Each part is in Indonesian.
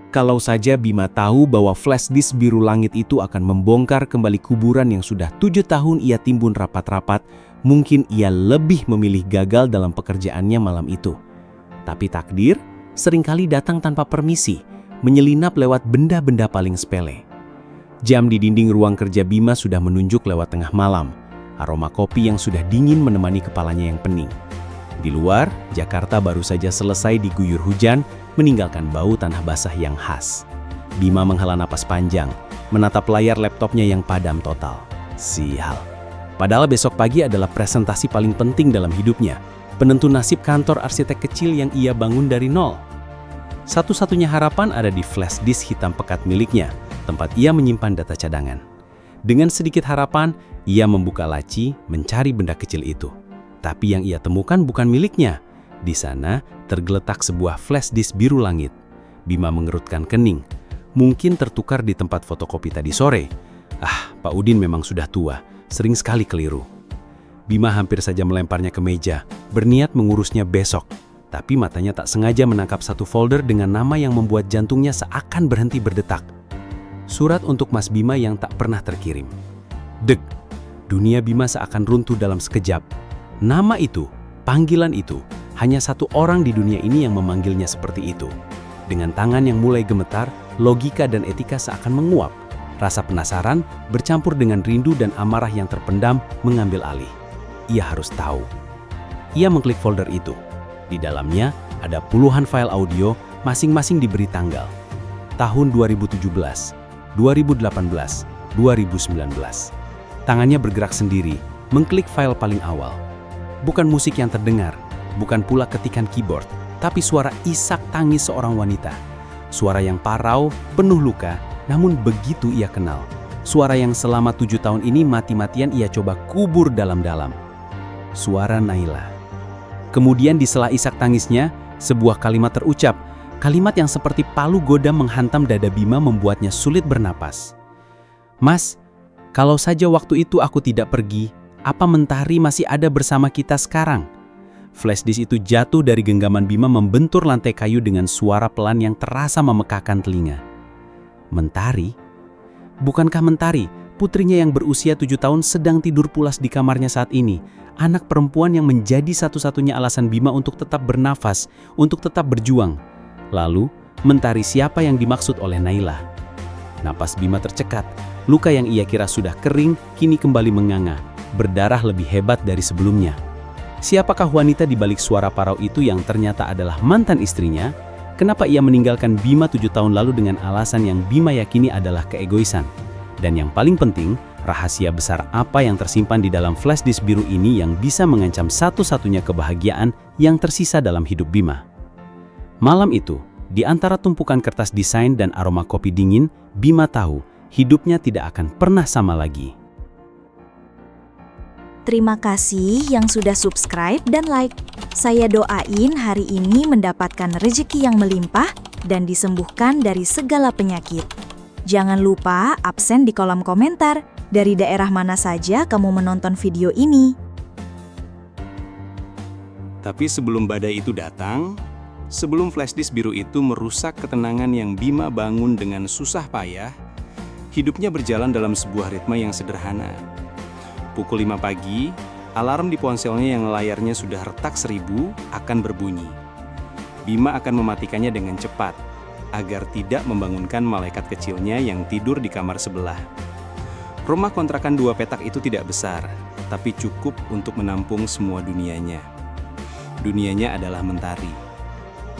Kalau saja Bima tahu bahwa flash disk biru langit itu akan membongkar kembali kuburan yang sudah 7 tahun ia timbun rapat-rapat, mungkin ia lebih memilih gagal dalam pekerjaannya malam itu. Tapi takdir seringkali datang tanpa permisi, menyelinap lewat benda-benda paling sepele. Jam di dinding ruang kerja Bima sudah menunjuk lewat tengah malam. Aroma kopi yang sudah dingin menemani kepalanya yang pening. Di luar, Jakarta baru saja selesai diguyur hujan, meninggalkan bau tanah basah yang khas. Bima menghela napas panjang, menatap layar laptopnya yang padam total. Sial. Padahal besok pagi adalah presentasi paling penting dalam hidupnya, penentu nasib kantor arsitek kecil yang ia bangun dari nol. Satu-satunya harapan ada di flash disk hitam pekat miliknya, tempat ia menyimpan data cadangan. Dengan sedikit harapan, ia membuka laci, mencari benda kecil itu. Tapi yang ia temukan bukan miliknya. Di sana tergeletak sebuah flash disk biru langit. Bima mengerutkan kening. Mungkin tertukar di tempat fotokopi tadi sore. Pak Udin memang sudah tua, sering sekali keliru. Bima hampir saja melemparnya ke meja, berniat mengurusnya besok. Tapi matanya tak sengaja menangkap satu folder dengan nama yang membuat jantungnya seakan berhenti berdetak. Surat untuk Mas Bima yang tak pernah terkirim. Deg, dunia Bima seakan runtuh dalam sekejap. Nama itu, panggilan itu, hanya satu orang di dunia ini yang memanggilnya seperti itu. Dengan tangan yang mulai gemetar, logika dan etika seakan menguap. Rasa penasaran bercampur dengan rindu dan amarah yang terpendam mengambil alih. Ia harus tahu. Ia mengklik folder itu. Di dalamnya ada puluhan file audio, masing-masing diberi tanggal. Tahun 2017, 2018, 2019. Tangannya bergerak sendiri, mengklik file paling awal. Bukan musik yang terdengar, bukan pula ketikan keyboard, tapi suara isak tangis seorang wanita. Suara yang parau, penuh luka, namun begitu ia kenal. Suara yang selama 7 tahun ini mati-matian ia coba kubur dalam-dalam. Suara Naila. Kemudian di sela isak tangisnya, sebuah kalimat terucap. Kalimat yang seperti palu godam menghantam dada Bima membuatnya sulit bernapas. Mas, kalau saja waktu itu aku tidak pergi, apa Mentari masih ada bersama kita sekarang? Flash disk itu jatuh dari genggaman Bima membentur lantai kayu dengan suara pelan yang terasa memekakkan telinga. Mentari? Bukankah Mentari, putrinya yang berusia 7 tahun sedang tidur pulas di kamarnya saat ini? Anak perempuan yang menjadi satu-satunya alasan Bima untuk tetap bernafas, untuk tetap berjuang. Lalu, Mentari siapa yang dimaksud oleh Naila? Napas Bima tercekat. Luka yang ia kira sudah kering, kini kembali menganga. Berdarah lebih hebat dari sebelumnya. Siapakah wanita di balik suara parau itu yang ternyata adalah mantan istrinya? Kenapa ia meninggalkan Bima 7 tahun lalu dengan alasan yang Bima yakini adalah keegoisan? Dan yang paling penting, rahasia besar apa yang tersimpan di dalam flash disk biru ini yang bisa mengancam satu-satunya kebahagiaan yang tersisa dalam hidup Bima? Malam itu, di antara tumpukan kertas desain dan aroma kopi dingin, Bima tahu hidupnya tidak akan pernah sama lagi. Terima kasih yang sudah subscribe dan like. Saya doain hari ini mendapatkan rezeki yang melimpah dan disembuhkan dari segala penyakit. Jangan lupa absen di kolom komentar. Dari daerah mana saja kamu menonton video ini? Tapi sebelum badai itu datang, sebelum flash disk biru itu merusak ketenangan yang Bima bangun dengan susah payah, hidupnya berjalan dalam sebuah ritme yang sederhana. Pukul 5 pagi, alarm di ponselnya yang layarnya sudah retak 1000 akan berbunyi. Bima akan mematikannya dengan cepat, agar tidak membangunkan malaikat kecilnya yang tidur di kamar sebelah. Rumah kontrakan 2 petak itu tidak besar, tapi cukup untuk menampung semua dunianya. Dunianya adalah Mentari.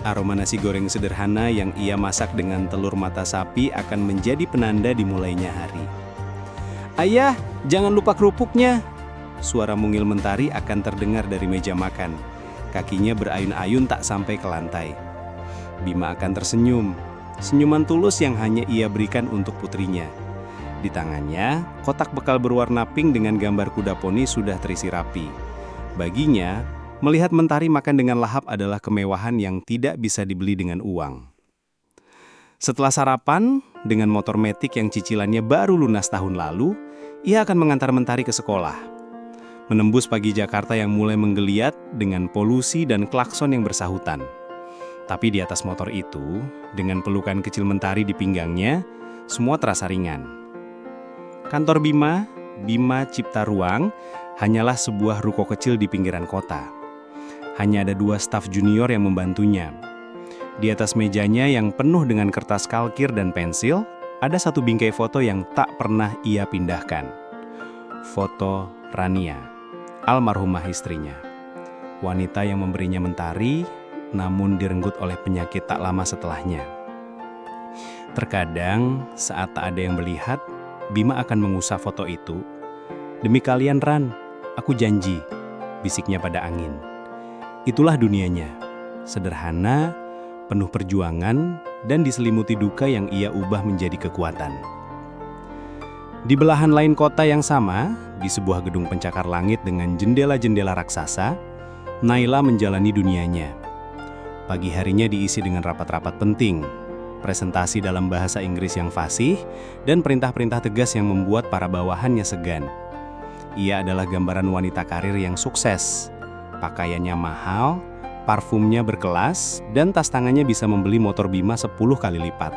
Aroma nasi goreng sederhana yang ia masak dengan telur mata sapi akan menjadi penanda dimulainya hari. Ayah, jangan lupa kerupuknya. Suara mungil Mentari akan terdengar dari meja makan. Kakinya berayun-ayun tak sampai ke lantai. Bima akan tersenyum. Senyuman tulus yang hanya ia berikan untuk putrinya. Di tangannya, kotak bekal berwarna pink dengan gambar kuda poni sudah terisi rapi. Baginya, melihat Mentari makan dengan lahap adalah kemewahan yang tidak bisa dibeli dengan uang. Setelah sarapan, dengan motor metik yang cicilannya baru lunas tahun lalu, ia akan mengantar Mentari ke sekolah. Menembus pagi Jakarta yang mulai menggeliat dengan polusi dan klakson yang bersahutan. Tapi di atas motor itu, dengan pelukan kecil mentari di pinggangnya, semua terasa ringan. Kantor Bima, Bima Cipta Ruang, hanyalah sebuah ruko kecil di pinggiran kota. Hanya ada 2 staf junior yang membantunya. Di atas mejanya yang penuh dengan kertas kalkir dan pensil, ada satu bingkai foto yang tak pernah ia pindahkan. Foto Rania, almarhumah istrinya. Wanita yang memberinya mentari, namun direnggut oleh penyakit tak lama setelahnya. Terkadang, saat tak ada yang melihat, Bima akan mengusap foto itu. "Demi kalian, Ran, aku janji," bisiknya pada angin. Itulah dunianya, sederhana, penuh perjuangan, dan diselimuti duka yang ia ubah menjadi kekuatan. Di belahan lain kota yang sama, di sebuah gedung pencakar langit dengan jendela-jendela raksasa, Naila menjalani dunianya. Pagi harinya diisi dengan rapat-rapat penting, presentasi dalam bahasa Inggris yang fasih, dan perintah-perintah tegas yang membuat para bawahannya segan. Ia adalah gambaran wanita karir yang sukses. Pakaiannya mahal, parfumnya berkelas, dan tas tangannya bisa membeli motor Bima 10 kali lipat.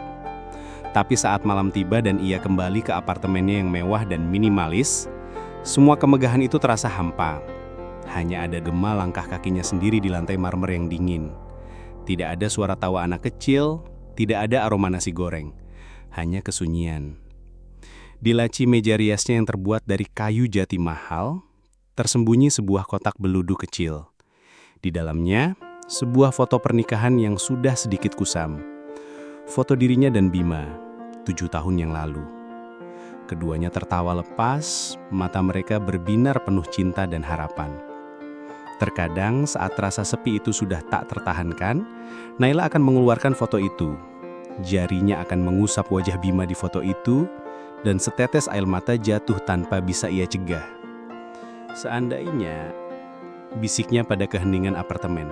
Tapi saat malam tiba dan ia kembali ke apartemennya yang mewah dan minimalis, semua kemegahan itu terasa hampa. Hanya ada gema langkah kakinya sendiri di lantai marmer yang dingin. Tidak ada suara tawa anak kecil, tidak ada aroma nasi goreng, hanya kesunyian. Di laci meja riasnya yang terbuat dari kayu jati mahal, tersembunyi sebuah kotak beludu kecil. Di dalamnya, sebuah foto pernikahan yang sudah sedikit kusam. Foto dirinya dan Bima, 7 tahun yang lalu. Keduanya tertawa lepas, mata mereka berbinar penuh cinta dan harapan. Terkadang saat rasa sepi itu sudah tak tertahankan, Naila akan mengeluarkan foto itu. Jarinya akan mengusap wajah Bima di foto itu, dan setetes air mata jatuh tanpa bisa ia cegah. "Seandainya," bisiknya pada keheningan apartemen.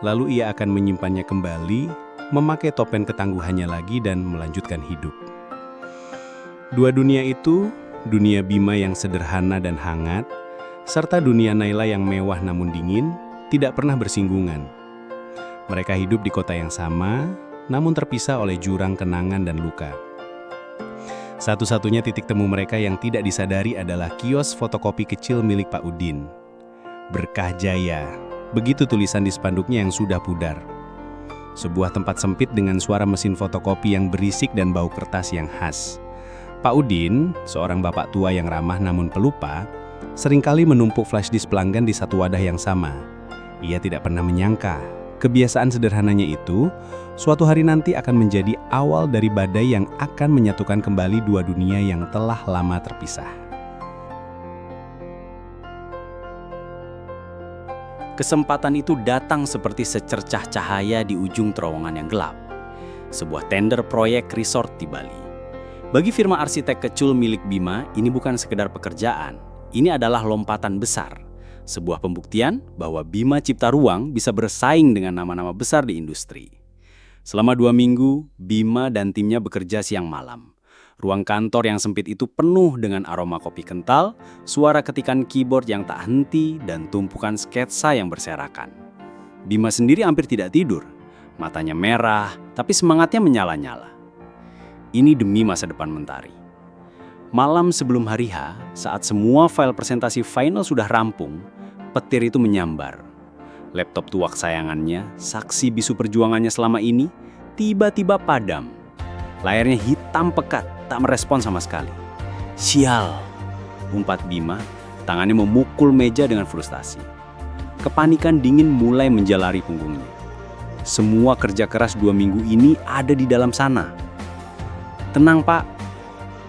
Lalu ia akan menyimpannya kembali, memakai topeng ketangguhannya lagi dan melanjutkan hidup. Dua dunia itu, dunia Bima yang sederhana dan hangat, serta dunia Naila yang mewah namun dingin, tidak pernah bersinggungan. Mereka hidup di kota yang sama, namun terpisah oleh jurang kenangan dan luka. Satu-satunya titik temu mereka yang tidak disadari adalah kios fotokopi kecil milik Pak Udin. "Berkah Jaya," begitu tulisan di spanduknya yang sudah pudar. Sebuah tempat sempit dengan suara mesin fotokopi yang berisik dan bau kertas yang khas. Pak Udin, seorang bapak tua yang ramah namun pelupa, seringkali menumpuk flash disk pelanggan di satu wadah yang sama. Ia tidak pernah menyangka, kebiasaan sederhananya itu, suatu hari nanti akan menjadi awal dari badai yang akan menyatukan kembali dua dunia yang telah lama terpisah. Kesempatan itu datang seperti secercah cahaya di ujung terowongan yang gelap. Sebuah tender proyek resort di Bali. Bagi firma arsitek kecil milik Bima, ini bukan sekedar pekerjaan. Ini adalah lompatan besar. Sebuah pembuktian bahwa Bima Cipta Ruang bisa bersaing dengan nama-nama besar di industri. Selama 2 minggu, Bima dan timnya bekerja siang malam. Ruang kantor yang sempit itu penuh dengan aroma kopi kental, suara ketikan keyboard yang tak henti, dan tumpukan sketsa yang berserakan. Bima sendiri hampir tidak tidur. Matanya merah, tapi semangatnya menyala-nyala. Ini demi masa depan Mentari. Malam sebelum hari H, saat semua file presentasi final sudah rampung, petir itu menyambar. Laptop tua kesayangannya, saksi bisu perjuangannya selama ini, tiba-tiba padam. Layarnya hitam pekat, tak merespon sama sekali. "Sial," umpat Bima, tangannya memukul meja dengan frustasi. Kepanikan dingin mulai menjalari punggungnya. Semua kerja keras 2 minggu ini ada di dalam sana. "Tenang, Pak.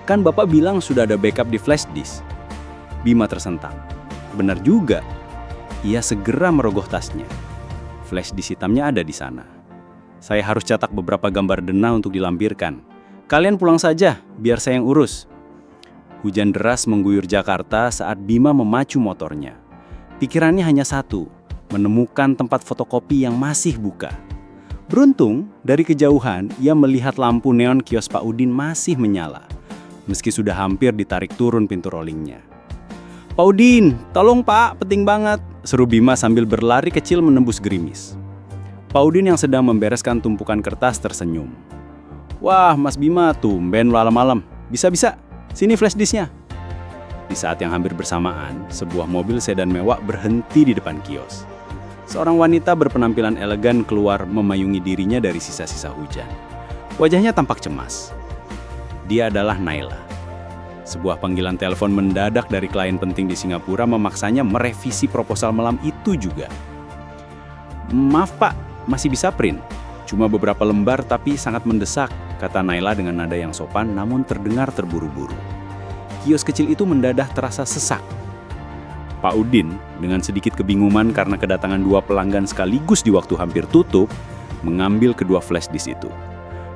Kan Bapak bilang sudah ada backup di flash disk." Bima tersentak. Benar juga. Ia segera merogoh tasnya. Flash disk hitamnya ada di sana. "Saya harus cetak beberapa gambar denah untuk dilampirkan. Kalian pulang saja, biar saya yang urus." Hujan deras mengguyur Jakarta saat Bima memacu motornya. Pikirannya hanya satu, menemukan tempat fotokopi yang masih buka. Beruntung, dari kejauhan ia melihat lampu neon kios Pak Udin masih menyala. Meski sudah hampir ditarik turun pintu rollingnya. "Pak Udin, tolong Pak, penting banget," seru Bima sambil berlari kecil menembus gerimis. Pak Udin yang sedang membereskan tumpukan kertas tersenyum. "Wah, Mas Bima, tumben malam-malam. Bisa-bisa, sini flash disknya." Di saat yang hampir bersamaan, sebuah mobil sedan mewah berhenti di depan kios. Seorang wanita berpenampilan elegan keluar memayungi dirinya dari sisa-sisa hujan. Wajahnya tampak cemas. Dia adalah Naila. Sebuah panggilan telepon mendadak dari klien penting di Singapura memaksanya merevisi proposal malam itu juga. "Maaf Pak, masih bisa print. Cuma beberapa lembar tapi sangat mendesak," kata Naila dengan nada yang sopan namun terdengar terburu-buru. Kios kecil itu mendadak terasa sesak. Pak Udin, dengan sedikit kebingungan karena kedatangan dua pelanggan sekaligus di waktu hampir tutup, mengambil kedua flash disk itu.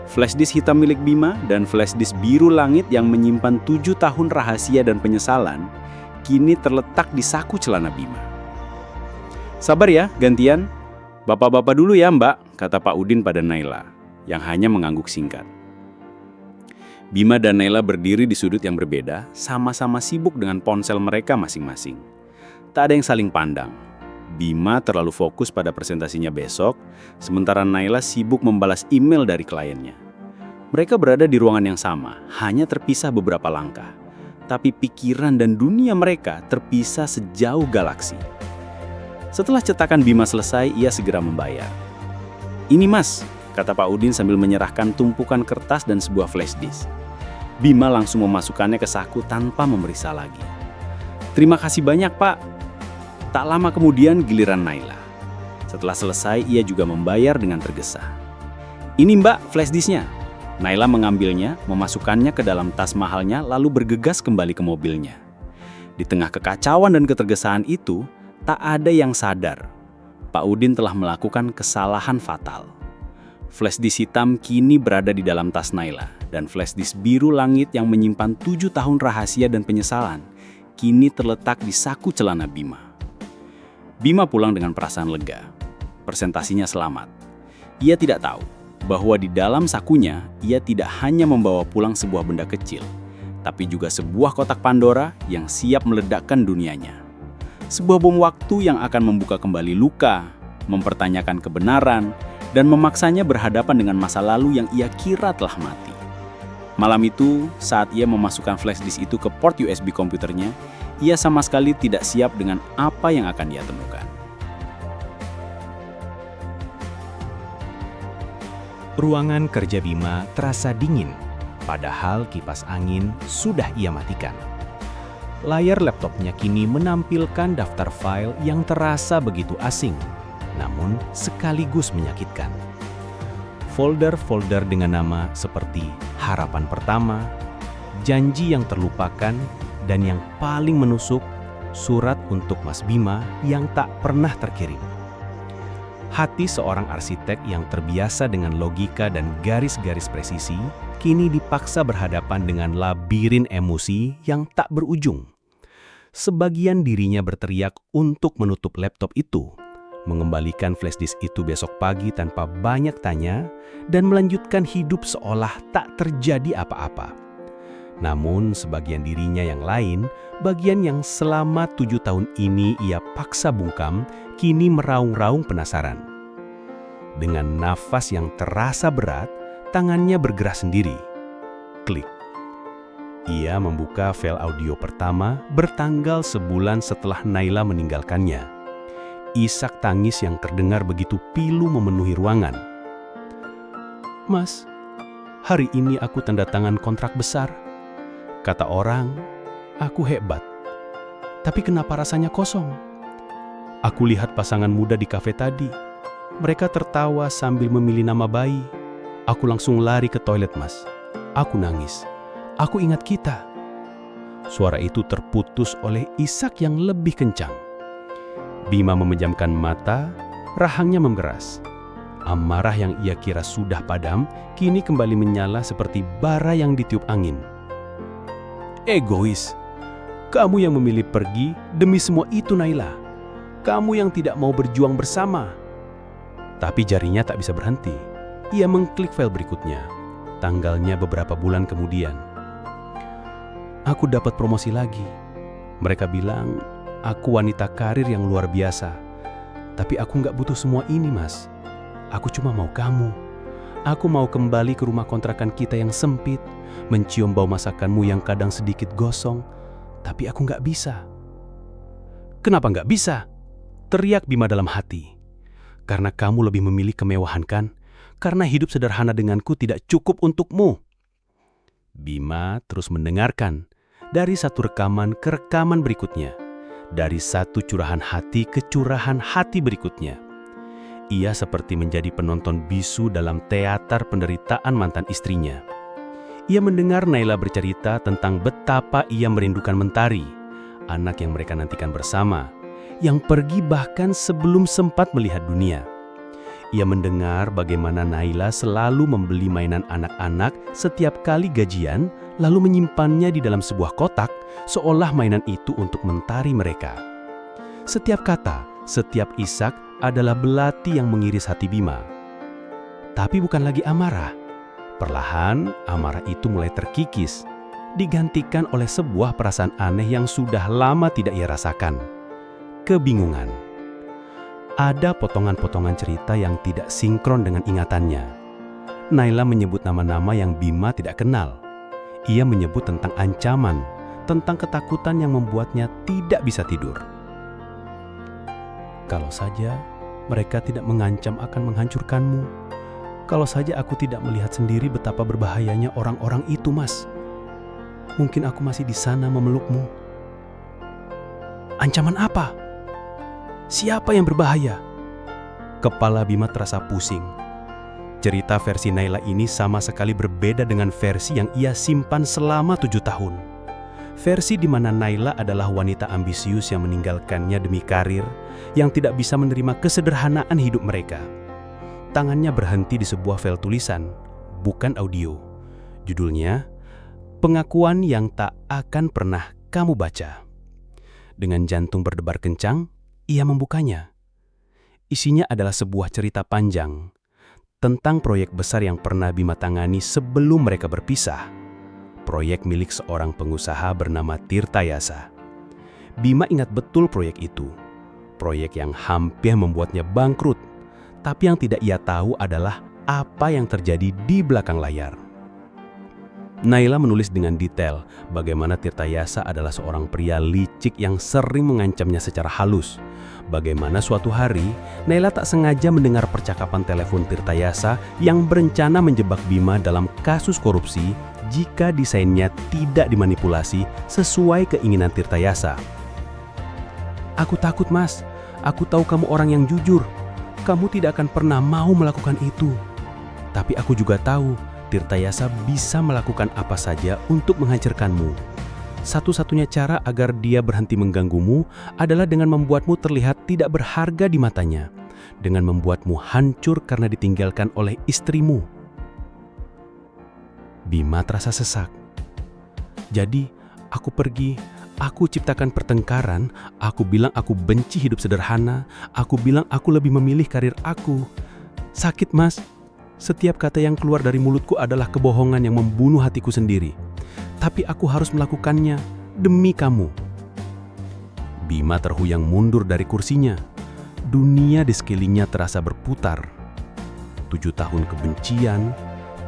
Flash disk hitam milik Bima dan flash disk biru langit yang menyimpan 7 tahun rahasia dan penyesalan, kini terletak di saku celana Bima. "Sabar ya, gantian. Bapak-bapak dulu ya Mbak," kata Pak Udin pada Naila, yang hanya mengangguk singkat. Bima dan Naila berdiri di sudut yang berbeda, sama-sama sibuk dengan ponsel mereka masing-masing. Tak ada yang saling pandang. Bima terlalu fokus pada presentasinya besok, sementara Naila sibuk membalas email dari kliennya. Mereka berada di ruangan yang sama, hanya terpisah beberapa langkah. Tapi pikiran dan dunia mereka terpisah sejauh galaksi. Setelah cetakan Bima selesai, ia segera membayar. "Ini Mas," kata Pak Udin sambil menyerahkan tumpukan kertas dan sebuah flash disk. Bima langsung memasukkannya ke saku tanpa memeriksa lagi. "Terima kasih banyak Pak." Tak lama kemudian giliran Naila. Setelah selesai, ia juga membayar dengan tergesa. "Ini Mbak flash disknya." Naila mengambilnya, memasukkannya ke dalam tas mahalnya lalu bergegas kembali ke mobilnya. Di tengah kekacauan dan ketergesaan itu, tak ada yang sadar. Pak Udin telah melakukan kesalahan fatal. Flash disk hitam kini berada di dalam tas Naila, dan flash disk biru langit yang menyimpan 7 tahun rahasia dan penyesalan, kini terletak di saku celana Bima. Bima pulang dengan perasaan lega. Presentasinya selamat. Ia tidak tahu bahwa di dalam sakunya, ia tidak hanya membawa pulang sebuah benda kecil, tapi juga sebuah kotak Pandora yang siap meledakkan dunianya. Sebuah bom waktu yang akan membuka kembali luka, mempertanyakan kebenaran, dan memaksanya berhadapan dengan masa lalu yang ia kira telah mati. Malam itu, saat ia memasukkan flash disk itu ke port USB komputernya, ia sama sekali tidak siap dengan apa yang akan ia temukan. Ruangan kerja Bima terasa dingin, padahal kipas angin sudah ia matikan. Layar laptopnya kini menampilkan daftar file yang terasa begitu asing, namun sekaligus menyakitkan. Folder-folder dengan nama seperti Harapan Pertama, Janji yang Terlupakan, dan yang paling menusuk, Surat untuk Mas Bima yang tak pernah terkirim. Hati seorang arsitek yang terbiasa dengan logika dan garis-garis presisi, kini dipaksa berhadapan dengan labirin emosi yang tak berujung. Sebagian dirinya berteriak untuk menutup laptop itu, mengembalikan flash disk itu besok pagi tanpa banyak tanya, dan melanjutkan hidup seolah tak terjadi apa-apa. Namun sebagian dirinya yang lain, bagian yang selama 7 tahun ini ia paksa bungkam, kini meraung-raung penasaran. Dengan nafas yang terasa berat, tangannya bergerak sendiri. Klik. Ia membuka file audio pertama bertanggal sebulan setelah Naila meninggalkannya. Isak tangis yang terdengar begitu pilu memenuhi ruangan. "Mas, hari ini aku tanda tangan kontrak besar. Kata orang, aku hebat. Tapi kenapa rasanya kosong? Aku lihat pasangan muda di kafe tadi. Mereka tertawa sambil memilih nama bayi. Aku langsung lari ke toilet, Mas. Aku nangis. Aku ingat kita." Suara itu terputus oleh isak yang lebih kencang. Bima memejamkan mata, rahangnya memgeras. Amarah yang ia kira sudah padam, kini kembali menyala seperti bara yang ditiup angin. "Egois. Kamu yang memilih pergi demi semua itu, Naila. Kamu yang tidak mau berjuang bersama." Tapi jarinya tak bisa berhenti. Ia mengklik file berikutnya. Tanggalnya beberapa bulan kemudian. "Aku dapat promosi lagi. Mereka bilang aku wanita karir yang luar biasa. Tapi aku nggak butuh semua ini, Mas. Aku cuma mau kamu. Aku mau kembali ke rumah kontrakan kita yang sempit, mencium bau masakanmu yang kadang sedikit gosong, tapi aku nggak bisa. Kenapa nggak bisa? Teriak Bima dalam hati. Karena kamu lebih memilih kemewahan kan? Karena hidup sederhana denganku tidak cukup untukmu. Bima terus mendengarkan, dari satu rekaman ke rekaman berikutnya, dari satu curahan hati ke curahan hati berikutnya. Ia seperti menjadi penonton bisu dalam teater penderitaan mantan istrinya. Ia mendengar Naila bercerita tentang betapa ia merindukan Mentari, anak yang mereka nantikan bersama, yang pergi bahkan sebelum sempat melihat dunia. Ia mendengar bagaimana Naila selalu membeli mainan anak-anak setiap kali gajian, lalu menyimpannya di dalam sebuah kotak, seolah mainan itu untuk Mentari mereka. Setiap kata, setiap isak adalah belati yang mengiris hati Bima. Tapi bukan lagi amarah. Perlahan, amarah itu mulai terkikis, digantikan oleh sebuah perasaan aneh yang sudah lama tidak ia rasakan. Kebingungan. Ada potongan-potongan cerita yang tidak sinkron dengan ingatannya. Naila menyebut nama-nama yang Bima tidak kenal. Ia menyebut tentang ancaman, tentang ketakutan yang membuatnya tidak bisa tidur. Kalau saja mereka tidak mengancam akan menghancurkanmu. Kalau saja aku tidak melihat sendiri betapa berbahayanya orang-orang itu, Mas. Mungkin aku masih di sana memelukmu. Ancaman apa? Siapa yang berbahaya? Kepala Bima terasa pusing. Cerita versi Naila ini sama sekali berbeda dengan versi yang ia simpan selama 7 tahun. Versi di mana Naila adalah wanita ambisius yang meninggalkannya demi karir, yang tidak bisa menerima kesederhanaan hidup mereka. Tangannya berhenti di sebuah file tulisan, bukan audio. Judulnya, Pengakuan yang Tak Akan Pernah Kamu Baca. Dengan jantung berdebar kencang, ia membukanya. Isinya adalah sebuah cerita panjang tentang proyek besar yang pernah Bima tangani sebelum mereka berpisah. Proyek milik seorang pengusaha bernama Tirta Yasa. Bima ingat betul proyek itu. Proyek yang hampir membuatnya bangkrut. Tapi yang tidak ia tahu adalah apa yang terjadi di belakang layar. Naila menulis dengan detail bagaimana Tirta Yasa adalah seorang pria licik yang sering mengancamnya secara halus. Bagaimana suatu hari, Naila tak sengaja mendengar percakapan telepon Tirta Yasa yang berencana menjebak Bima dalam kasus korupsi jika desainnya tidak dimanipulasi sesuai keinginan Tirta Yasa. Aku takut, Mas. Aku tahu kamu orang yang jujur. Kamu tidak akan pernah mau melakukan itu. Tapi aku juga tahu Tirta Yasa bisa melakukan apa saja untuk menghancurkanmu. Satu-satunya cara agar dia berhenti mengganggumu adalah dengan membuatmu terlihat tidak berharga di matanya, dengan membuatmu hancur karena ditinggalkan oleh istrimu. Bima terasa sesak. Jadi, aku pergi, aku ciptakan pertengkaran, aku bilang aku benci hidup sederhana, aku bilang aku lebih memilih karir aku. Sakit, Mas. Setiap kata yang keluar dari mulutku adalah kebohongan yang membunuh hatiku sendiri. Tapi aku harus melakukannya demi kamu. Bima terhuyang mundur dari kursinya. Dunia di sekelilingnya terasa berputar. 7 tahun kebencian,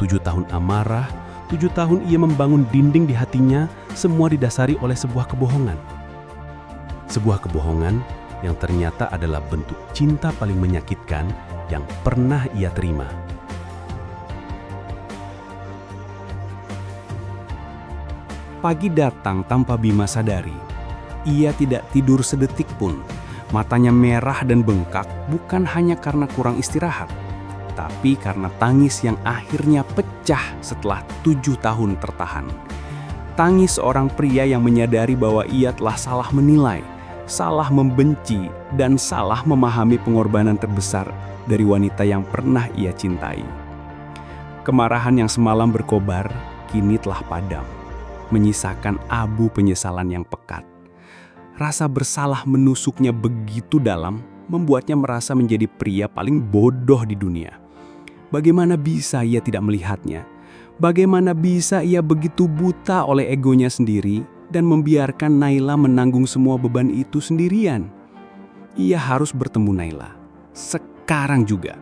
7 tahun amarah, 7 tahun ia membangun dinding di hatinya, semua didasari oleh sebuah kebohongan. Sebuah kebohongan yang ternyata adalah bentuk cinta paling menyakitkan yang pernah ia terima. Pagi datang tanpa Bima sadari. Ia tidak tidur sedetik pun. Matanya merah dan bengkak bukan hanya karena kurang istirahat, tapi karena tangis yang akhirnya pecah setelah 7 tahun tertahan. Tangis seorang pria yang menyadari bahwa ia telah salah menilai, salah membenci, dan salah memahami pengorbanan terbesar dari wanita yang pernah ia cintai. Kemarahan yang semalam berkobar kini telah padam, menyisakan abu penyesalan yang pekat. Rasa bersalah menusuknya begitu dalam, membuatnya merasa menjadi pria paling bodoh di dunia. Bagaimana bisa ia tidak melihatnya? Bagaimana bisa ia begitu buta oleh egonya sendiri dan membiarkan Naila menanggung semua beban itu sendirian? Ia harus bertemu Naila. Sekarang juga.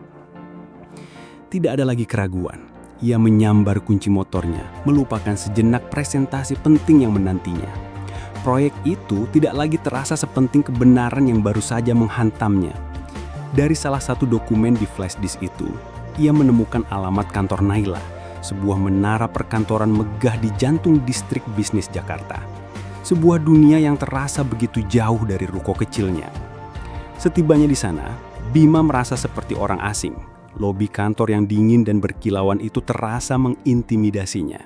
Tidak ada lagi keraguan. Ia menyambar kunci motornya, melupakan sejenak presentasi penting yang menantinya. Proyek itu tidak lagi terasa sepenting kebenaran yang baru saja menghantamnya. Dari salah satu dokumen di flash disk itu, ia menemukan alamat kantor Naila, sebuah menara perkantoran megah di jantung distrik bisnis Jakarta. Sebuah dunia yang terasa begitu jauh dari ruko kecilnya. Setibanya di sana, Bima merasa seperti orang asing. Lobi kantor yang dingin dan berkilauan itu terasa mengintimidasinya.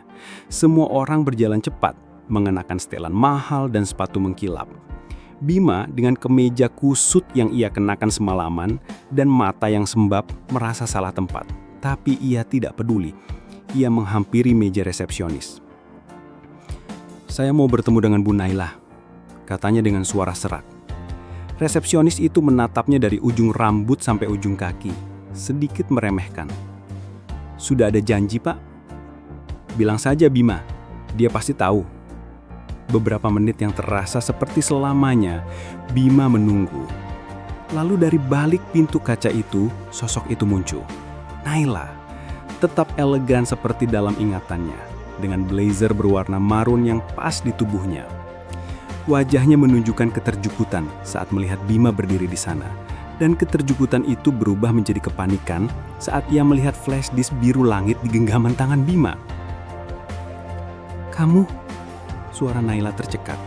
Semua orang berjalan cepat, mengenakan setelan mahal dan sepatu mengkilap. Bima dengan kemeja kusut yang ia kenakan semalaman dan mata yang sembab merasa salah tempat. Tapi ia tidak peduli. Ia menghampiri meja resepsionis. "Saya mau bertemu dengan Bu Naila," katanya dengan suara serak. Resepsionis itu menatapnya dari ujung rambut sampai ujung kaki. Sedikit meremehkan. "Sudah ada janji, Pak?" "Bilang saja Bima, dia pasti tahu." Beberapa menit yang terasa seperti selamanya, Bima menunggu. Lalu dari balik pintu kaca itu, sosok itu muncul. Naila, tetap elegan seperti dalam ingatannya, dengan blazer berwarna marun yang pas di tubuhnya. Wajahnya menunjukkan keterjukutan saat melihat Bima berdiri di sana. Dan keterjukutan itu berubah menjadi kepanikan saat ia melihat flash disk biru langit di genggaman tangan Bima. "Kamu?" Suara Naila tercekat.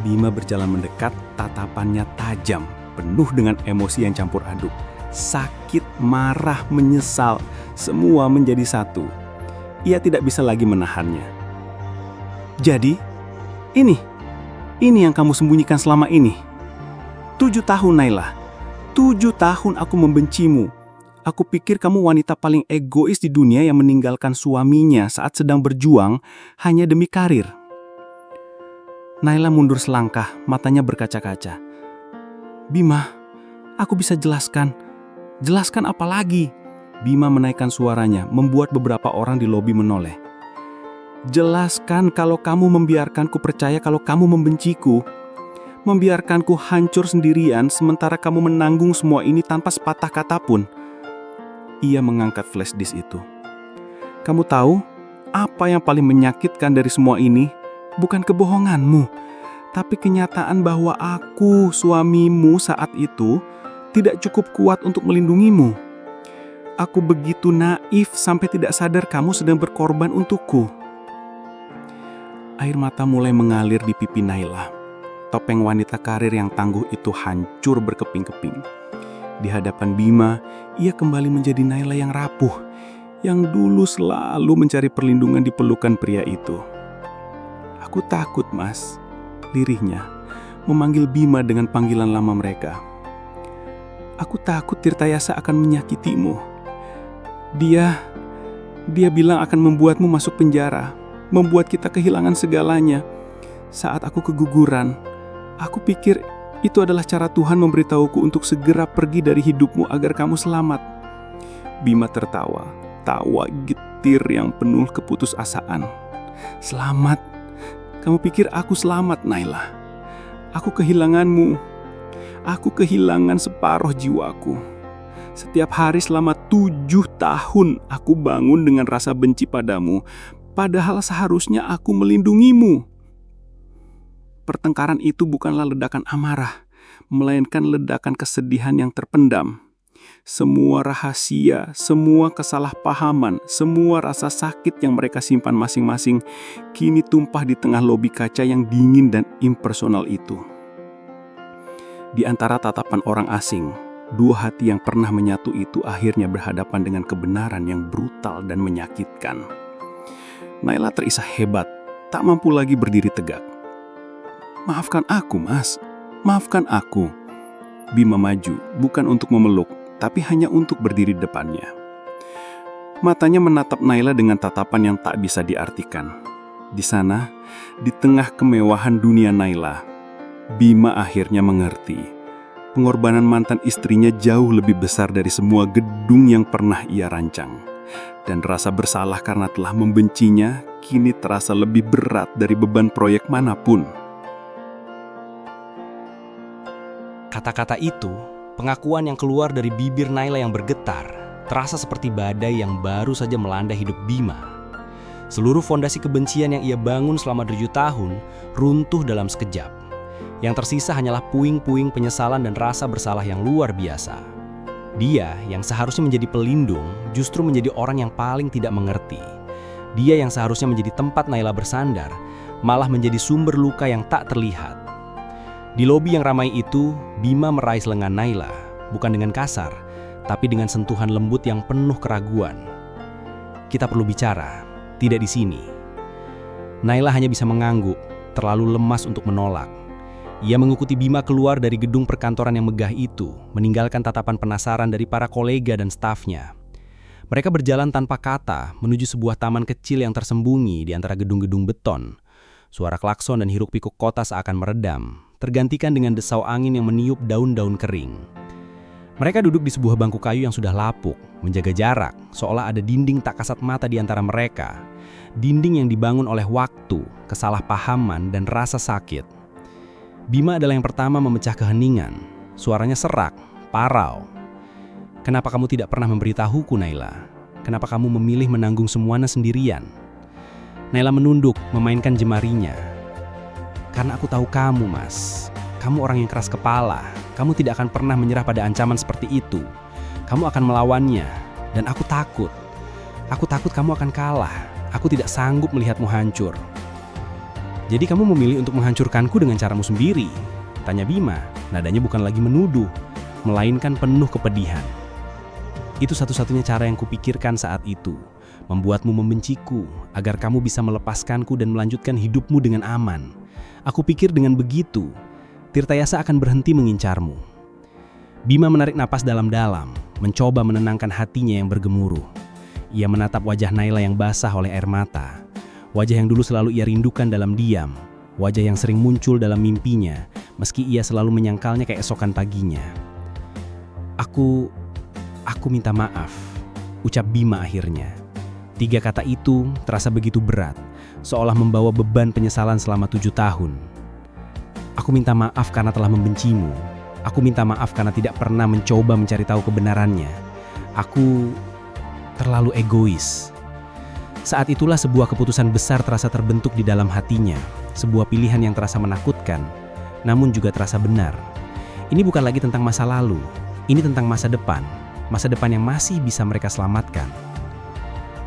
Bima berjalan mendekat, tatapannya tajam, penuh dengan emosi yang campur aduk. Sakit, marah, menyesal, semua menjadi satu. Ia tidak bisa lagi menahannya. "Jadi, ini yang kamu sembunyikan selama ini. 7 tahun Naila. 7 tahun aku membencimu. Aku pikir kamu wanita paling egois di dunia yang meninggalkan suaminya saat sedang berjuang hanya demi karir." Naila mundur selangkah, matanya berkaca-kaca. "Bima, aku bisa jelaskan." "Jelaskan apa lagi?" Bima menaikkan suaranya, membuat beberapa orang di lobi menoleh. "Jelaskan kalau kamu membiarkanku percaya kalau kamu membenciku. Membiarkanku hancur sendirian sementara kamu menanggung semua ini tanpa sepatah kata pun." Ia mengangkat flash disk itu. "Kamu tahu, apa yang paling menyakitkan dari semua ini? Bukan kebohonganmu, tapi kenyataan bahwa aku, suamimu saat itu, tidak cukup kuat untuk melindungimu. Aku begitu naif sampai tidak sadar kamu sedang berkorban untukku." Air mata mulai mengalir di pipi Naila. Topeng wanita karir yang tangguh itu hancur berkeping-keping. Di hadapan Bima, ia kembali menjadi Naila yang rapuh, yang dulu selalu mencari perlindungan di pelukan pria itu. "Aku takut, Mas," lirihnya, memanggil Bima dengan panggilan lama mereka. "Aku takut Tirtayasa akan menyakitimu. Dia bilang akan membuatmu masuk penjara, membuat kita kehilangan segalanya. Saat aku keguguran, aku pikir itu adalah cara Tuhan memberitahuku untuk segera pergi dari hidupmu agar kamu selamat." Bima tertawa, tawa getir yang penuh keputusasaan. "Selamat? Kamu pikir aku selamat, Naila? Aku kehilanganmu. Aku kehilangan separuh jiwaku. Setiap hari selama 7 tahun aku bangun dengan rasa benci padamu, padahal seharusnya aku melindungimu." Pertengkaran itu bukanlah ledakan amarah, melainkan ledakan kesedihan yang terpendam. Semua rahasia, semua kesalahpahaman, semua rasa sakit yang mereka simpan masing-masing kini tumpah di tengah lobi kaca yang dingin dan impersonal itu. Di antara tatapan orang asing, dua hati yang pernah menyatu itu akhirnya berhadapan dengan kebenaran yang brutal dan menyakitkan. Naila terisak hebat, tak mampu lagi berdiri tegak. "Maafkan aku, Mas. Maafkan aku." Bima maju, bukan untuk memeluk, tapi hanya untuk berdiri di depannya. Matanya menatap Naila dengan tatapan yang tak bisa diartikan. Di sana, di tengah kemewahan dunia Naila, Bima akhirnya mengerti. Pengorbanan mantan istrinya jauh lebih besar dari semua gedung yang pernah ia rancang. Dan rasa bersalah karena telah membencinya kini terasa lebih berat dari beban proyek manapun. Kata-kata itu, pengakuan yang keluar dari bibir Naila yang bergetar, terasa seperti badai yang baru saja melanda hidup Bima. Seluruh fondasi kebencian yang ia bangun selama 7 tahun runtuh dalam sekejap. Yang tersisa hanyalah puing-puing penyesalan dan rasa bersalah yang luar biasa. Dia yang seharusnya menjadi pelindung justru menjadi orang yang paling tidak mengerti. Dia yang seharusnya menjadi tempat Naila bersandar malah menjadi sumber luka yang tak terlihat. Di lobi yang ramai itu, Bima meraih lengan Naila, bukan dengan kasar, tapi dengan sentuhan lembut yang penuh keraguan. Kita perlu bicara, tidak di sini. Naila hanya bisa mengangguk, terlalu lemas untuk menolak. Ia mengikuti Bima keluar dari gedung perkantoran yang megah itu, meninggalkan tatapan penasaran dari para kolega dan stafnya. Mereka berjalan tanpa kata menuju sebuah taman kecil yang tersembunyi di antara gedung-gedung beton. Suara klakson dan hiruk-pikuk kota seakan meredam, tergantikan dengan desau angin yang meniup daun-daun kering. Mereka duduk di sebuah bangku kayu yang sudah lapuk, menjaga jarak, seolah ada dinding tak kasat mata di antara mereka. Dinding yang dibangun oleh waktu, kesalahpahaman, dan rasa sakit. Bima adalah yang pertama memecah keheningan. Suaranya serak, parau. "Kenapa kamu tidak pernah memberitahuku, Naila? Kenapa kamu memilih menanggung semuanya sendirian?" Naila menunduk, memainkan jemarinya. "Karena aku tahu kamu, Mas. Kamu orang yang keras kepala. Kamu tidak akan pernah menyerah pada ancaman seperti itu. Kamu akan melawannya. Dan aku takut. Aku takut kamu akan kalah. Aku tidak sanggup melihatmu hancur." "Jadi kamu memilih untuk menghancurkanku dengan caramu sendiri?" tanya Bima. Nadanya bukan lagi menuduh, melainkan penuh kepedihan. "Itu satu-satunya cara yang kupikirkan saat itu. Membuatmu membenciku, agar kamu bisa melepaskanku dan melanjutkan hidupmu dengan aman. Aku pikir dengan begitu, Tirtayasa akan berhenti mengincarmu." Bima menarik napas dalam-dalam, mencoba menenangkan hatinya yang bergemuruh. Ia menatap wajah Naila yang basah oleh air mata. Wajah yang dulu selalu ia rindukan dalam diam. Wajah yang sering muncul dalam mimpinya, meski ia selalu menyangkalnya keesokan paginya. Aku minta maaf," ucap Bima akhirnya. 3 kata itu terasa begitu berat, seolah membawa beban penyesalan selama 7 tahun. "Aku minta maaf karena telah membencimu. Aku minta maaf karena tidak pernah mencoba mencari tahu kebenarannya. Aku terlalu egois." Saat itulah sebuah keputusan besar terasa terbentuk di dalam hatinya. Sebuah pilihan yang terasa menakutkan, namun juga terasa benar. Ini bukan lagi tentang masa lalu. Ini tentang masa depan. Masa depan yang masih bisa mereka selamatkan.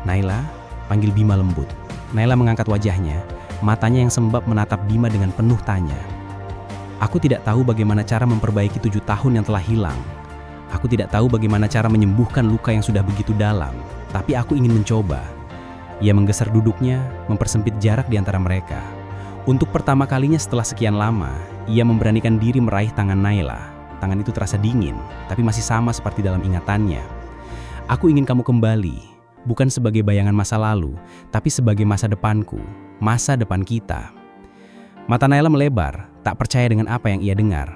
"Naila," panggil Bima lembut. Naila mengangkat wajahnya, matanya yang sembab menatap Bima dengan penuh tanya. "Aku tidak tahu bagaimana cara memperbaiki 7 tahun yang telah hilang. Aku tidak tahu bagaimana cara menyembuhkan luka yang sudah begitu dalam, tapi aku ingin mencoba." Ia menggeser duduknya, mempersempit jarak di antara mereka. Untuk pertama kalinya setelah sekian lama, ia memberanikan diri meraih tangan Naila. Tangan itu terasa dingin, tapi masih sama seperti dalam ingatannya. "Aku ingin kamu kembali, bukan sebagai bayangan masa lalu, tapi sebagai masa depanku, masa depan kita." Mata Naila melebar, tak percaya dengan apa yang ia dengar.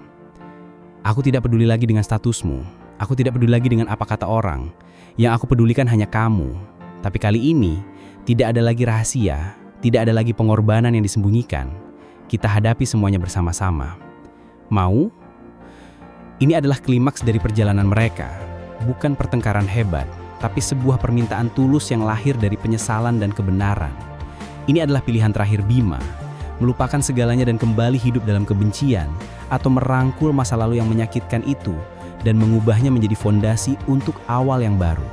"Aku tidak peduli lagi dengan statusmu. Aku tidak peduli lagi dengan apa kata orang. Yang aku pedulikan hanya kamu. Tapi kali ini, tidak ada lagi rahasia, tidak ada lagi pengorbanan yang disembunyikan. Kita hadapi semuanya bersama-sama. Mau?" Ini adalah klimaks dari perjalanan mereka. Bukan pertengkaran hebat, tapi sebuah permintaan tulus yang lahir dari penyesalan dan kebenaran. Ini adalah pilihan terakhir Bima, melupakan segalanya dan kembali hidup dalam kebencian, atau merangkul masa lalu yang menyakitkan itu dan mengubahnya menjadi fondasi untuk awal yang baru.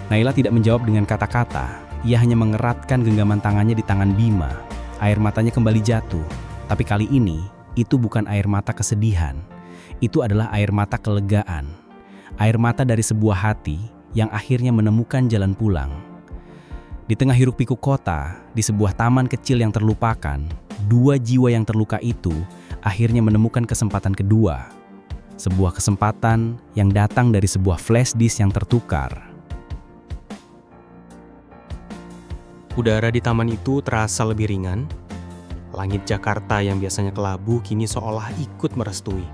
Naila tidak menjawab dengan kata-kata. Ia hanya mengeratkan genggaman tangannya di tangan Bima. Air matanya kembali jatuh, tapi kali ini itu bukan air mata kesedihan. Itu adalah air mata kelegaan. Air mata dari sebuah hati yang akhirnya menemukan jalan pulang. Di tengah hiruk-pikuk kota, di sebuah taman kecil yang terlupakan, 2 jiwa yang terluka itu akhirnya menemukan kesempatan kedua. Sebuah kesempatan yang datang dari sebuah flash disk yang tertukar. Udara di taman itu terasa lebih ringan. Langit Jakarta yang biasanya kelabu kini seolah ikut merestui.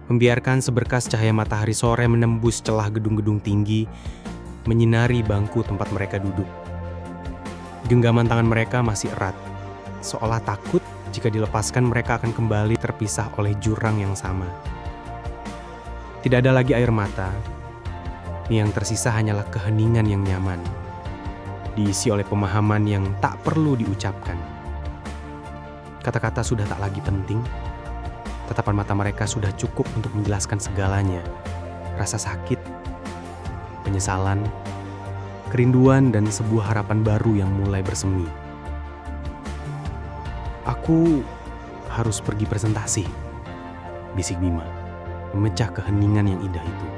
Membiarkan seberkas cahaya matahari sore menembus celah gedung-gedung tinggi, menyinari bangku tempat mereka duduk. Genggaman tangan mereka masih erat, seolah takut jika dilepaskan mereka akan kembali terpisah oleh jurang yang sama. Tidak ada lagi air mata, Yang tersisa hanyalah keheningan yang nyaman, diisi oleh pemahaman yang tak perlu diucapkan. Kata-kata sudah tak lagi penting. Tatapan mata mereka sudah cukup untuk menjelaskan segalanya. Rasa sakit, penyesalan, kerinduan, dan sebuah harapan baru yang mulai bersemi. Aku harus pergi presentasi, bisik Bima, memecah keheningan yang indah itu.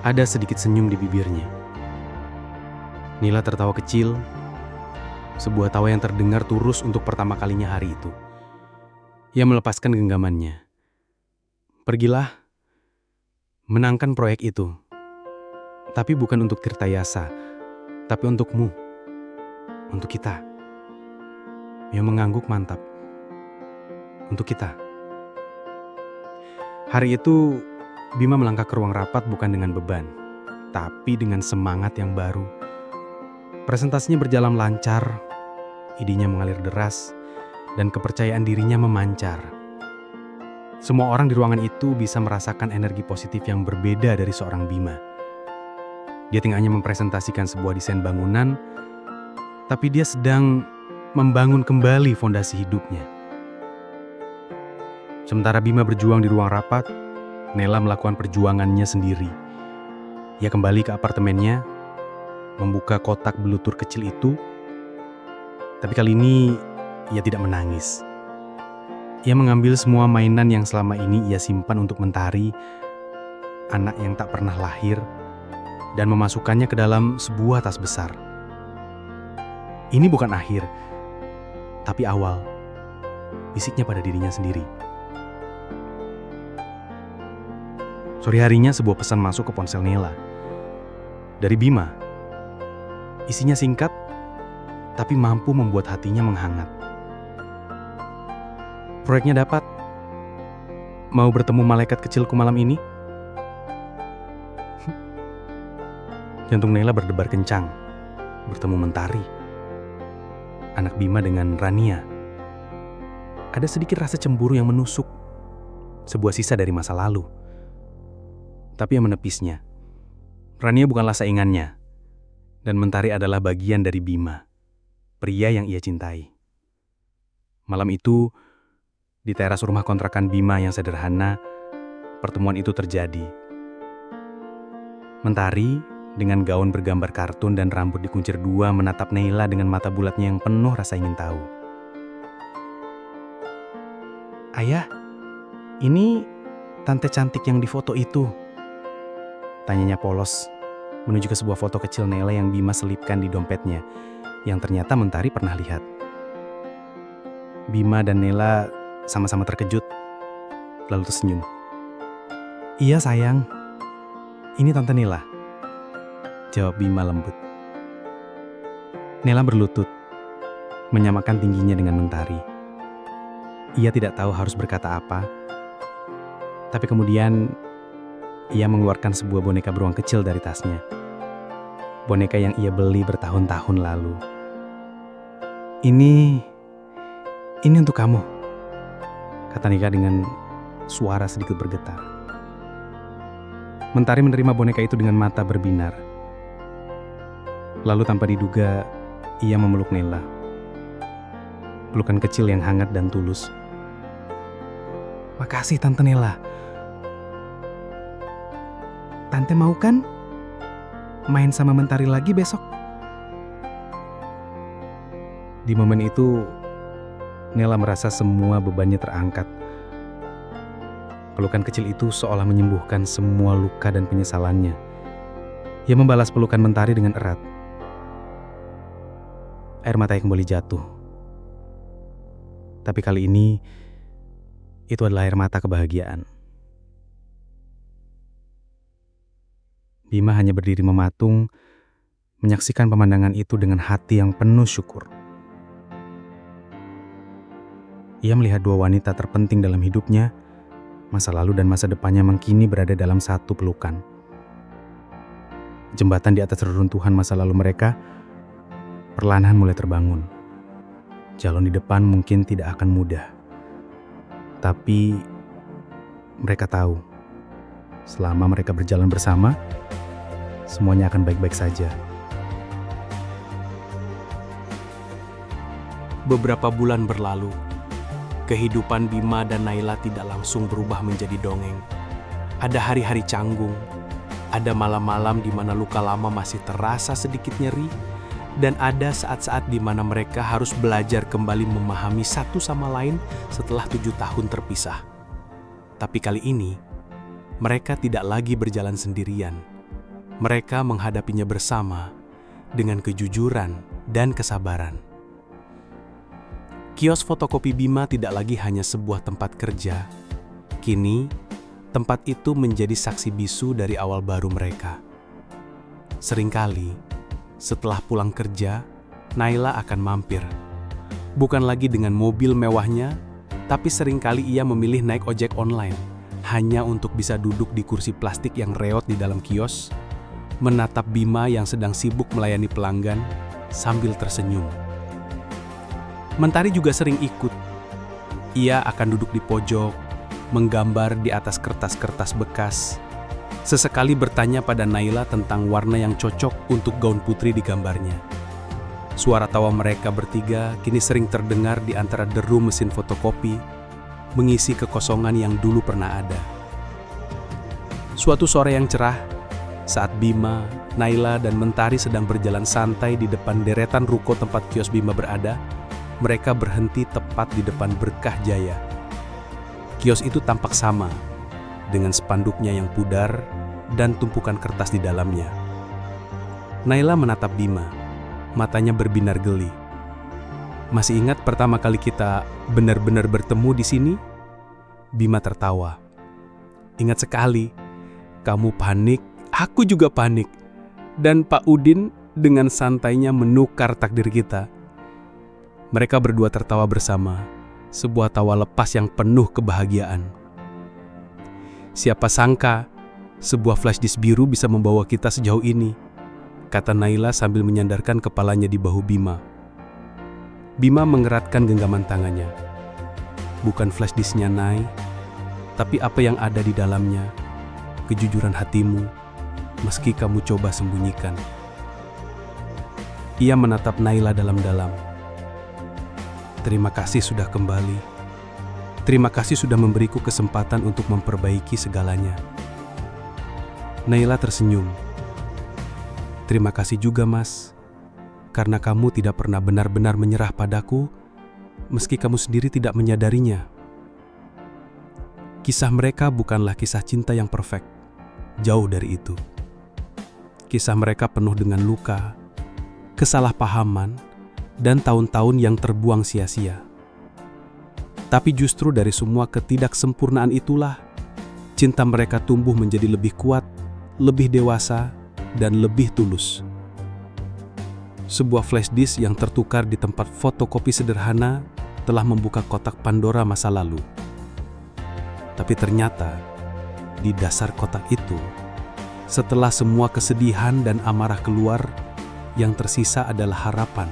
Ada sedikit senyum di bibirnya. Nila tertawa kecil, sebuah tawa yang terdengar tulus untuk pertama kalinya hari itu. Ia melepaskan genggamannya. Pergilah, menangkan proyek itu. Tapi bukan untuk Tirtayasa, tapi untukmu, untuk kita. Ia mengangguk mantap. Untuk kita. Hari itu, Bima melangkah ke ruang rapat bukan dengan beban, tapi dengan semangat yang baru. Presentasinya berjalan lancar, idenya mengalir deras, dan kepercayaan dirinya memancar. Semua orang di ruangan itu bisa merasakan energi positif yang berbeda dari seorang Bima. Dia tidak hanya mempresentasikan sebuah desain bangunan, tapi dia sedang membangun kembali fondasi hidupnya. Sementara Bima berjuang di ruang rapat, Nela melakukan perjuangannya sendiri. Ia kembali ke apartemennya, membuka kotak belutur kecil itu, tapi kali ini ia tidak menangis. Ia mengambil semua mainan yang selama ini ia simpan untuk Mentari, anak yang tak pernah lahir, dan memasukkannya ke dalam sebuah tas besar. Ini bukan akhir, tapi awal, bisiknya pada dirinya sendiri. Sore harinya sebuah pesan masuk ke ponsel Nela. Dari Bima. Isinya singkat, tapi mampu membuat hatinya menghangat. Proyeknya dapat. Mau bertemu malaikat kecilku malam ini? Jantung Nela berdebar kencang. Bertemu Mentari. Anak Bima dengan Rania. Ada sedikit rasa cemburu yang menusuk. Sebuah sisa dari masa lalu. Tapi yang menepisnya, Rania bukanlah saingannya, dan Mentari adalah bagian dari Bima, pria yang ia cintai. Malam itu, di teras rumah kontrakan Bima yang sederhana, pertemuan itu terjadi. Mentari, dengan gaun bergambar kartun dan rambut dikuncir dua, menatap Nela dengan mata bulatnya yang penuh rasa ingin tahu. "Ayah, ini tante cantik yang di foto itu," tanyanya polos, menuju ke sebuah foto kecil Nela yang Bima selipkan di dompetnya, yang ternyata Mentari pernah lihat. Bima dan Nela sama-sama terkejut, lalu tersenyum. "Iya sayang, ini Tante Nela," jawab Bima lembut. Nela berlutut, menyamakan tingginya dengan Mentari. Ia tidak tahu harus berkata apa, tapi kemudian ia mengeluarkan sebuah boneka beruang kecil dari tasnya. Boneka yang ia beli bertahun-tahun lalu. Ini untuk kamu," kata Nika dengan suara sedikit bergetar. Mentari menerima boneka itu dengan mata berbinar. Lalu tanpa diduga, ia memeluk Nela. Pelukan kecil yang hangat dan tulus. "Makasih Tante Nela. Tante mau kan main sama Mentari lagi besok?" Di momen itu, Nela merasa semua bebannya terangkat. Pelukan kecil itu seolah menyembuhkan semua luka dan penyesalannya. Ia membalas pelukan Mentari dengan erat. Air matanya kembali jatuh. Tapi kali ini, itu adalah air mata kebahagiaan. Bima hanya berdiri mematung, menyaksikan pemandangan itu dengan hati yang penuh syukur. Ia melihat dua wanita terpenting dalam hidupnya, masa lalu dan masa depannya yang kini berada dalam satu pelukan. Jembatan di atas reruntuhan masa lalu mereka perlahan mulai terbangun. Jalan di depan mungkin tidak akan mudah. Tapi mereka tahu, selama mereka berjalan bersama, semuanya akan baik-baik saja. Beberapa bulan berlalu, kehidupan Bima dan Naila tidak langsung berubah menjadi dongeng. Ada hari-hari canggung, ada malam-malam di mana luka lama masih terasa sedikit nyeri, dan ada saat-saat di mana mereka harus belajar kembali memahami satu sama lain setelah 7 tahun terpisah. Tapi kali ini, mereka tidak lagi berjalan sendirian. Mereka menghadapinya bersama dengan kejujuran dan kesabaran. Kios fotokopi Bima tidak lagi hanya sebuah tempat kerja. Kini, tempat itu menjadi saksi bisu dari awal baru mereka. Seringkali, setelah pulang kerja, Naila akan mampir. Bukan lagi dengan mobil mewahnya, tapi seringkali ia memilih naik ojek online, hanya untuk bisa duduk di kursi plastik yang reot di dalam kios, menatap Bima yang sedang sibuk melayani pelanggan, sambil tersenyum. Mentari juga sering ikut. Ia akan duduk di pojok, menggambar di atas kertas-kertas bekas. Sesekali bertanya pada Naila tentang warna yang cocok untuk gaun putri di gambarnya. Suara tawa mereka bertiga kini sering terdengar di antara deru mesin fotokopi, mengisi kekosongan yang dulu pernah ada. Suatu sore yang cerah, saat Bima, Naila, dan Mentari sedang berjalan santai di depan deretan ruko tempat kios Bima berada, mereka berhenti tepat di depan Berkah Jaya. Kios itu tampak sama, dengan spanduknya yang pudar dan tumpukan kertas di dalamnya. Naila menatap Bima, matanya berbinar geli. "Masih ingat pertama kali kita benar-benar bertemu di sini?" Bima tertawa. "Ingat sekali, kamu panik, aku juga panik. Dan Pak Udin dengan santainya menukar takdir kita." Mereka berdua tertawa bersama, sebuah tawa lepas yang penuh kebahagiaan. "Siapa sangka, sebuah flash disk biru bisa membawa kita sejauh ini," kata Naila sambil menyandarkan kepalanya di bahu Bima. Bima mengeratkan genggaman tangannya. "Bukan flash disknya, Nay, tapi apa yang ada di dalamnya, kejujuran hatimu, meski kamu coba sembunyikan." Ia menatap Naila dalam-dalam. "Terima kasih sudah kembali. Terima kasih sudah memberiku kesempatan untuk memperbaiki segalanya." Naila tersenyum. "Terima kasih juga, Mas, karena kamu tidak pernah benar-benar menyerah padaku, meski kamu sendiri tidak menyadarinya." Kisah mereka bukanlah kisah cinta yang perfect, jauh dari itu. Kisah mereka penuh dengan luka, kesalahpahaman, dan tahun-tahun yang terbuang sia-sia. Tapi justru dari semua ketidaksempurnaan itulah, cinta mereka tumbuh menjadi lebih kuat, lebih dewasa, dan lebih tulus. Sebuah flash disk yang tertukar di tempat fotokopi sederhana telah membuka kotak Pandora masa lalu. Tapi ternyata, di dasar kotak itu, setelah semua kesedihan dan amarah keluar, yang tersisa adalah harapan.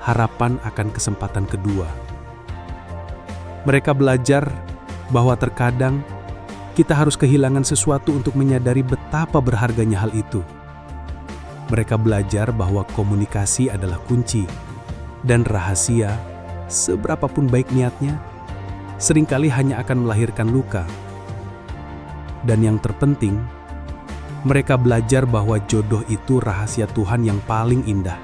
Harapan akan kesempatan kedua. Mereka belajar bahwa terkadang kita harus kehilangan sesuatu untuk menyadari betapa berharganya hal itu. Mereka belajar bahwa komunikasi adalah kunci, dan rahasia, seberapapun baik niatnya, seringkali hanya akan melahirkan luka. Dan yang terpenting, mereka belajar bahwa jodoh itu rahasia Tuhan yang paling indah.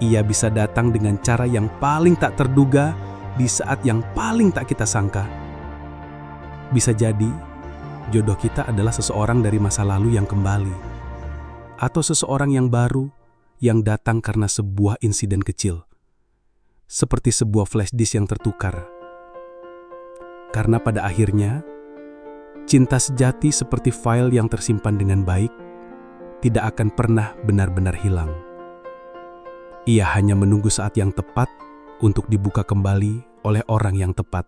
Ia bisa datang dengan cara yang paling tak terduga di saat yang paling tak kita sangka. Bisa jadi, jodoh kita adalah seseorang dari masa lalu yang kembali, atau seseorang yang baru yang datang karena sebuah insiden kecil, seperti sebuah flash disk yang tertukar. Karena pada akhirnya, cinta sejati seperti file yang tersimpan dengan baik, tidak akan pernah benar-benar hilang. Ia hanya menunggu saat yang tepat untuk dibuka kembali oleh orang yang tepat.